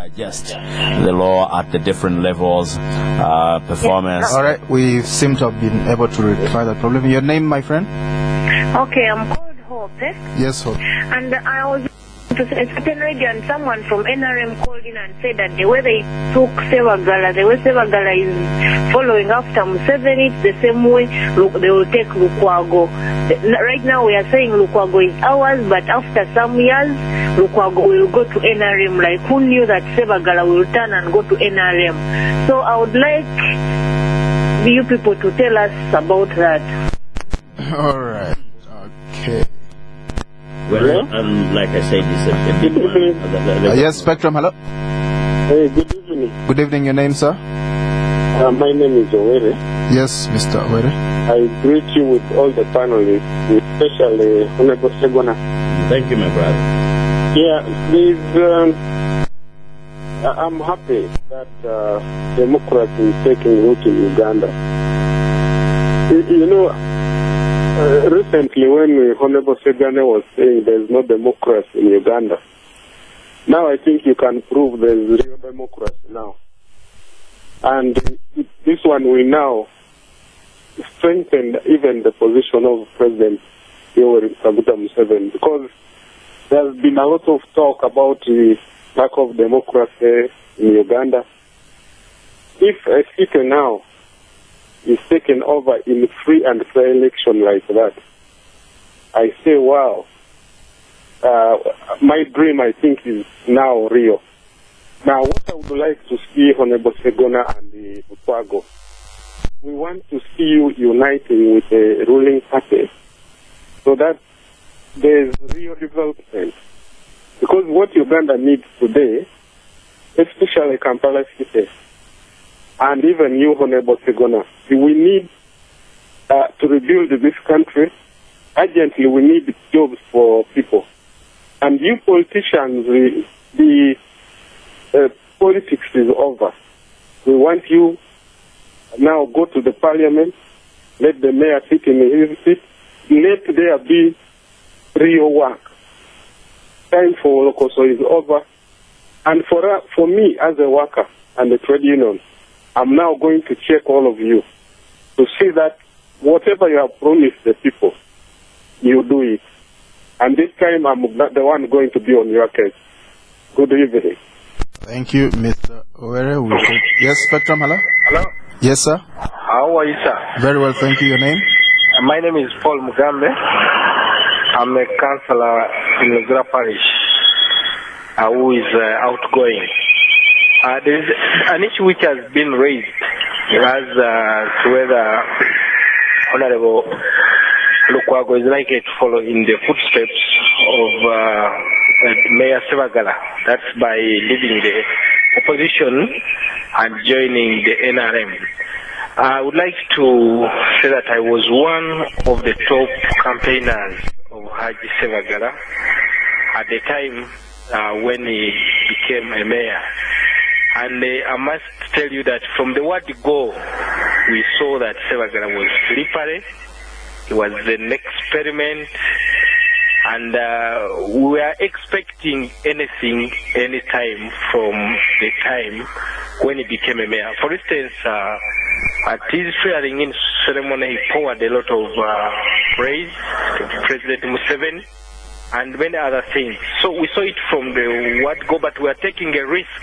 digest the law at the different levels, performance. All right, we seem to have been able to rectify that problem. Your name, my friend? Okay, I'm called Hope. Yes, Hope. And I was to a certain radio, and someone from NRM called in and said that the way they took Segona, the way Segona is following after Museveni, it's the same way they will take Lukwago. Right now we are saying Lukwago is ours, but after some years, Lukwago will go to NRM. Like, who knew that Segona will turn and go to NRM? So I would like you people to tell us about that. All right. Okay. Well, like I said, it's a big one. Yes, Spectrum, hello. Hey, good evening. Good evening, your name, sir? My name is Owere. Yes, Mr. Owere. I greet you with all the panelists, especially Honorable Segona. Thank you, my brother. Yeah, I'm happy that democracy is taking root in Uganda. You know, recently, when Honorable Segona was saying there's no democracy in Uganda, now I think you can prove there's real democracy now. And this one will now strengthen even the position of President Yoweri Museveni, because there's been a lot of talk about the lack of democracy in Uganda. If a speaker now is taken over in free and fair election like that, I say, wow, my dream, I think, is now real. Now, what I would like to see, Honorable Segona and the Lukwago, we want to see you uniting with the ruling party so that there's real development. Because what Uganda needs today, especially Kampala City, and even you, Honorable Segona, we need to rebuild this country. Urgently, we need jobs for people. And you politicians, the politics is over. We want you now go to the parliament, let the mayor sit in his seat, let there be real work. Time for Lokoso is over. And for me as a worker and the trade union, I'm now going to check all of you to see that whatever you have promised the people, you do it. And this time I'm not the one going to be on your case. Good evening. Thank you, Mr. Owere. Yes, Spectrum, hello? Hello? Yes, sir? How are you, sir? Very well, thank you. Your name? My name is Paul Mugambe. I'm a councillor in Luzira Parish who is outgoing. There is an issue which has been raised as to whether Honorable Lukwago is likely to follow in the footsteps of Mayor Segona. That's by leaving the opposition and joining the NRM. I would like to say that I was one of the top campaigners of Haji Segona at the time when he became a mayor. And I must tell you that from the word go, we saw that Segona was slippery. It was an experiment, and we were expecting anything, anytime from the time when he became a mayor. For instance, at his swearing-in ceremony, he poured a lot of praise to President Museveni and many other things. So we saw it from the word go, but we are taking a risk.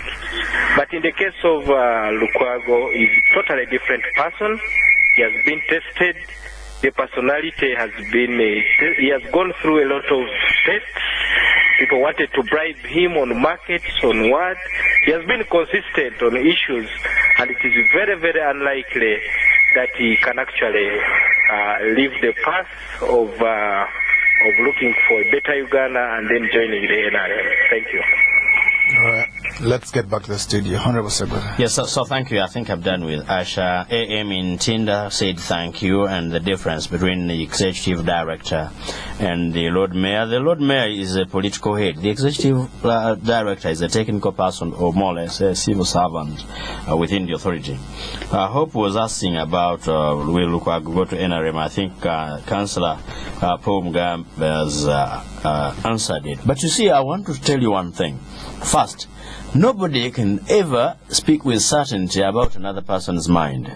But in the case of Lukwago, he's a totally different person. He has been tested. The personality has been, he has gone through a lot of tests. People wanted to bribe him on markets, on what. He has been consistent on issues, and it is very, very unlikely that he can actually leave the path of looking for a better Uganda and then joining the NRM. Thank you. All right. Let's get back to the studio. Honorable Segona. Yes, so thank you. I think I'm done with Asha. AM in Tinder said thank you, and the difference between the executive director and the Lord Mayor. The Lord Mayor is a political head. The executive director is a technical person, or more or less a civil servant within the authority. Hope was asking about will Lukwago go to NRM. I think Councillor Paul Mugambe has answered it. But you see, I want to tell you one thing. First, Nobody can ever speak with certainty about another person's mind.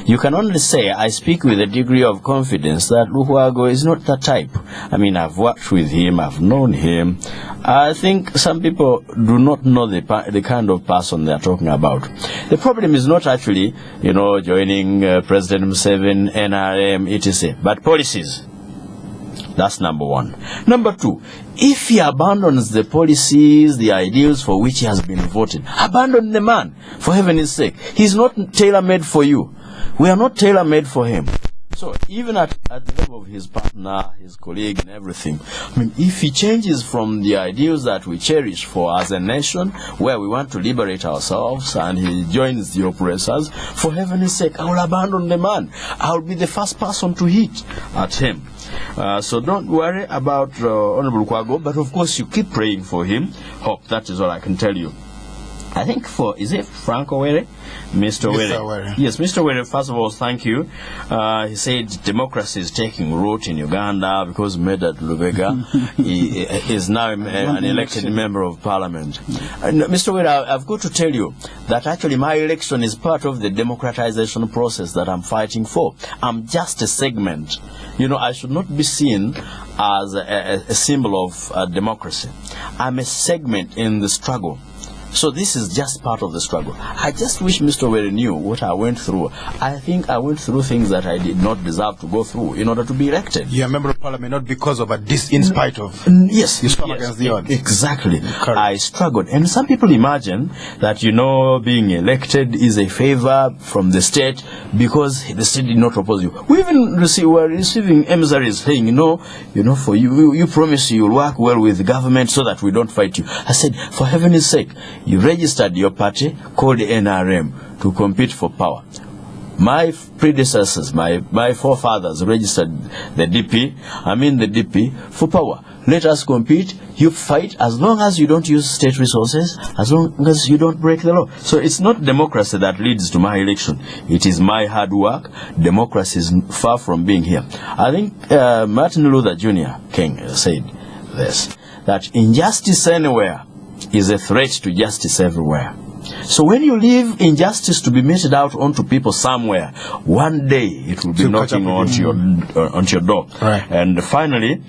You can only say, I speak with a degree of confidence that Lukwago is not that type. I mean, I've worked with him, I've known him. I think some people do not know the kind of person they're talking about. The problem is not actually, joining President Museveni, NRM, etc., but policies. That's number one. Number two, if he abandons the policies, the ideals for which he has been voted, abandon the man, for heaven's sake. He's not tailor-made for you. We are not tailor-made for him. So even at the level of his partner, his colleague and everything, I mean, if he changes from the ideals that we cherish for as a nation, where we want to liberate ourselves, and he joins the oppressors, for heaven's sake, I will abandon the man. I will be the first person to hit at him. So don't worry about Honorable Lukwago, but of course you keep praying for him. Hope, that is all I can tell you. I think is it Frank Owere? Mr. Owere. Yes, Mr. Owere, first of all, thank you. He said democracy is taking root in Uganda because Medard is now an elected member of parliament. Mr. Owere, I've got to tell you that actually my election is part of the democratization process that I'm fighting for. I'm just a segment. I should not be seen as a symbol of democracy. I'm a segment in the struggle. So this is just part of the struggle. I just wish Mr. Owere knew what I went through. I think I went through things that I did not deserve to go through in order to be elected. You're a member of parliament not because of in spite of. Yes. You struggled against the odds. Exactly. Correct. I struggled. And some people imagine that, being elected is a favor from the state because the state did not oppose you. We even were receiving emissaries saying, for you promise you'll work well with the government so that we don't fight you. I said, for heaven's sake, you registered your party called NRM to compete for power. My predecessors, my forefathers registered the DP for power. Let us compete, you fight, as long as you don't use state resources, as long as you don't break the law. So it's not democracy that leads to my election. It is my hard work. Democracy is far from being here. I think Martin Luther Jr. King said this, that injustice anywhere is a threat to justice everywhere. So when you leave injustice to be meted out onto people somewhere, one day it will be knocking onto your door. Right. And finally,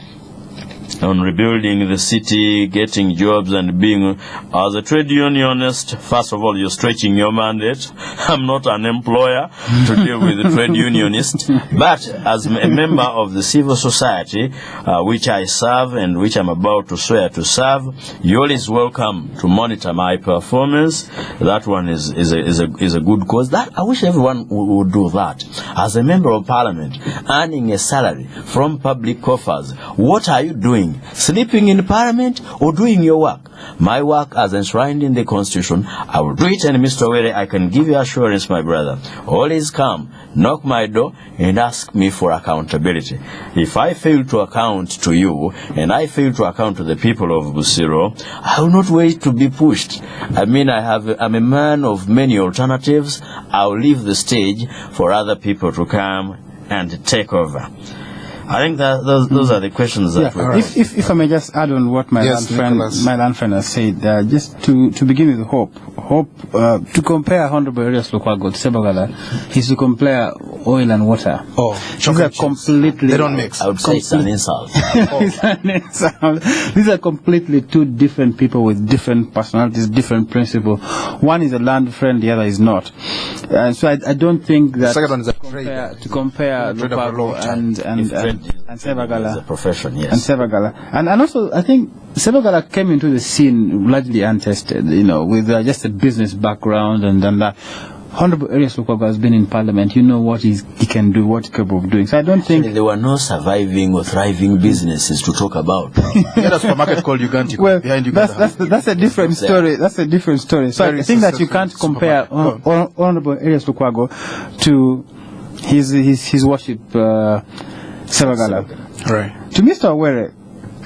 on rebuilding the city, getting jobs and being, as a trade unionist, first of all, you're stretching your mandate. I'm not an employer to deal with the trade unionist, but as a member of the civil society, which I serve and which I'm about to swear to serve, you're always welcome to monitor my performance. That one is a good cause. That I wish everyone would do that. As a member of parliament, earning a salary from public coffers, what are you doing? Sleeping in parliament or doing your work? My work as enshrined in the constitution, I will do it. And Mr. Owere, I can give you assurance, my brother, always come, knock my door and ask me for accountability. If I fail to account to you and I fail to account to the people of Busiro, I will not wait to be pushed. I'm a man of many alternatives. I'll leave the stage for other people to come and take over. I think that those are the questions that we right. If I may just add on what my land friend has said, just to begin with hope, to compare Honorable Erias Lukwago to Sebagala is to compare oil and water. Oh, these are completely, they don't mix. I would say it's an insult. It's an insult. These are completely two different people with different personalities, different principles. One is a land friend, the other is not. So I don't think that to compare Lukwago and Sebagala is a profession, yes. And Sebagala. And also, I think Sebagala came into the scene largely untested, with just a business background and that. Honorable Erias Lukwago has been in parliament. You know what he can do, what he's capable of doing. So I don't think there were no surviving or thriving businesses to talk about. Get a supermarket called Uganda. Well, behind Uganda. that's a different story. That's a different story. So I think that you can't compare Honorable Erias Lukwago to his worship Sebagala. Right. To Mr. Owere,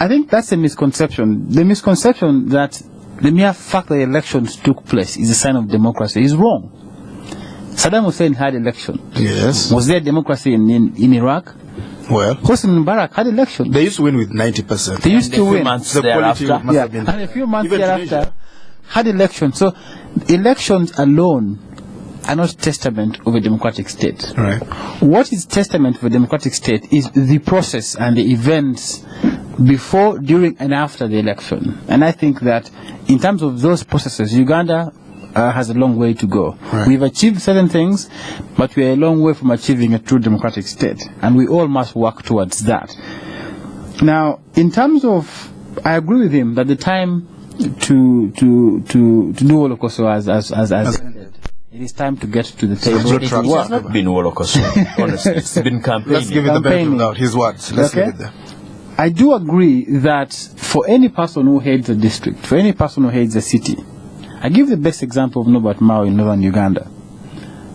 I think that's a misconception. The misconception that the mere fact that elections took place is a sign of democracy is wrong. Saddam Hussein had election. Yes. Was there democracy in Iraq? Well, Hosni Mubarak had election. They used to win with 90%. They used to win. Months thereafter. And a few months thereafter, had elections. So elections alone are not testament of a democratic state. Right. What is testament of a democratic state is the process and the events before, during, and after the election. And I think that in terms of those processes, Uganda has a long way to go. Right. We've achieved certain things, but we are a long way from achieving a true democratic state. And we all must work towards that. Now, in terms of, I agree with him that the time to do Holocaust as it is time to get to the table. It has not been Holocaust, honestly. It's been campaigning. Let's give it the benefit of the doubt. His words. Let's leave it there. I do agree that for any person who hates a district, for any person who hates a city, I give the best example of Norbert Mao in northern Uganda,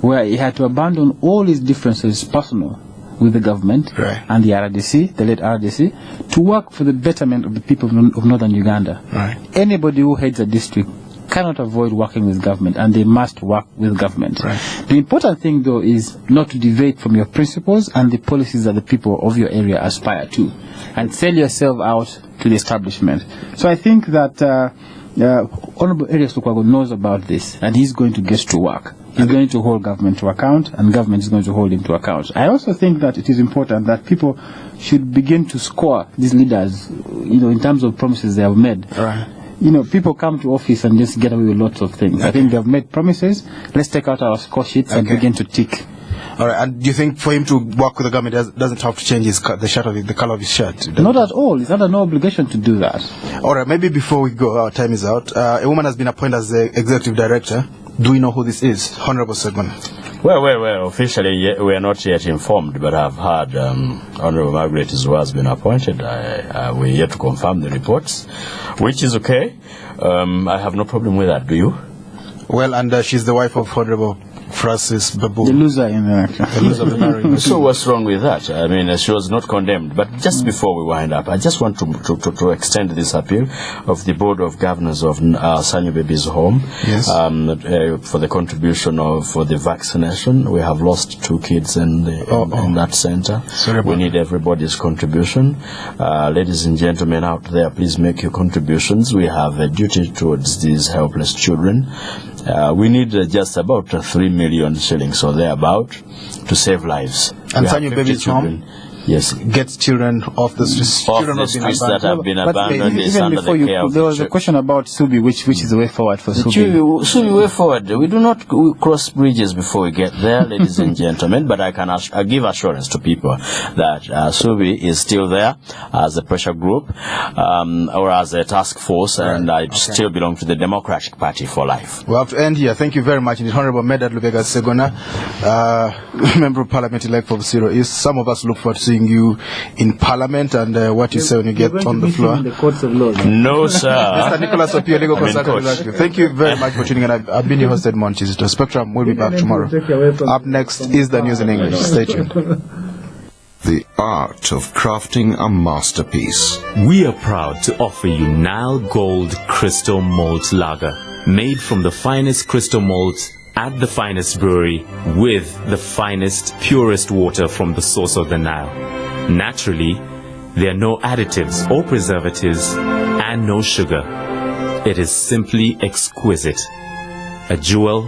where he had to abandon all his differences personal with the government and the RDC, the late RDC, to work for the betterment of the people of northern Uganda. Right. Anybody who hates a district cannot avoid working with government, and they must work with government. Right. The important thing, though, is not to deviate from your principles and the policies that the people of your area aspire to, and sell yourself out to the establishment. So I think that Honorable Erias Lukwago knows about this, and he's going to get to work. He's going to hold government to account, and government is going to hold him to account. I also think that it is important that people should begin to score these leaders, in terms of promises they have made. Right. People come to office and just get away with lots of things. I think they've made promises. Let's take out our score sheets and begin to tick. All right. And do you think for him to work with the government doesn't have to change the color of his shirt? Not at all. He's under no obligation to do that. All right. Maybe before we go, our time is out. A woman has been appointed as the executive director. Do we know who this is? Honorable Segona. Well, officially we are not yet informed, but I've heard Honorable Margaret Zua has been appointed. We're yet to confirm the reports, which is okay. I have no problem with that. Do you? Well, and she's the wife of Honorable Francis Babu. The loser in the action. The loser of the marriage. So what's wrong with that? I mean, she was not condemned. But just before we wind up, I just want to extend this appeal of the Board of Governors of Sanyu Baby's Home. Yes. For the contribution for the vaccination. We have lost 2 kids in that center. We need everybody's contribution. Ladies and gentlemen out there, please make your contributions. We have a duty towards these helpless children. We need just about 3 million shillings or thereabout to save lives. And Sanyu Baby's Home? Yes. Gets children off the streets. Off the streets that have been abandoned. Even before there was a question about Subi, which is the way forward for Subi. Subi way forward. We do not cross bridges before we get there, ladies and gentlemen, but I can give assurance to people that Subi is still there as a pressure group or as a task force, and I still belong to the Democratic Party for life. We'll have to end here. Thank you very much. And the Honorable Medard Segona, Member of Parliament elect for Busiro East. Some of us look forward to seeing you in Parliament, and what you say when you get on the floor. The courts of law. No, sir. Mr. Nicholas Opio, legal consultant. Thank you very much for tuning in. I've been your host, Edmond Kizito. Spectrum will be back tomorrow. Up next is the news in English. Stay tuned. The art of crafting a masterpiece. We are proud to offer you Nile Gold Crystal Malt Lager, made from the finest crystal malts at the finest brewery with the finest, purest water from the source of the Nile. Naturally, there are no additives or preservatives and no sugar. It is simply exquisite. A jewel,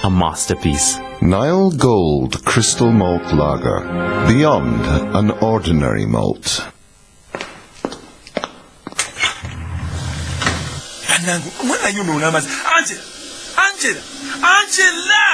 a masterpiece. Nile Gold Crystal Malt Lager. Beyond an ordinary malt. Angela!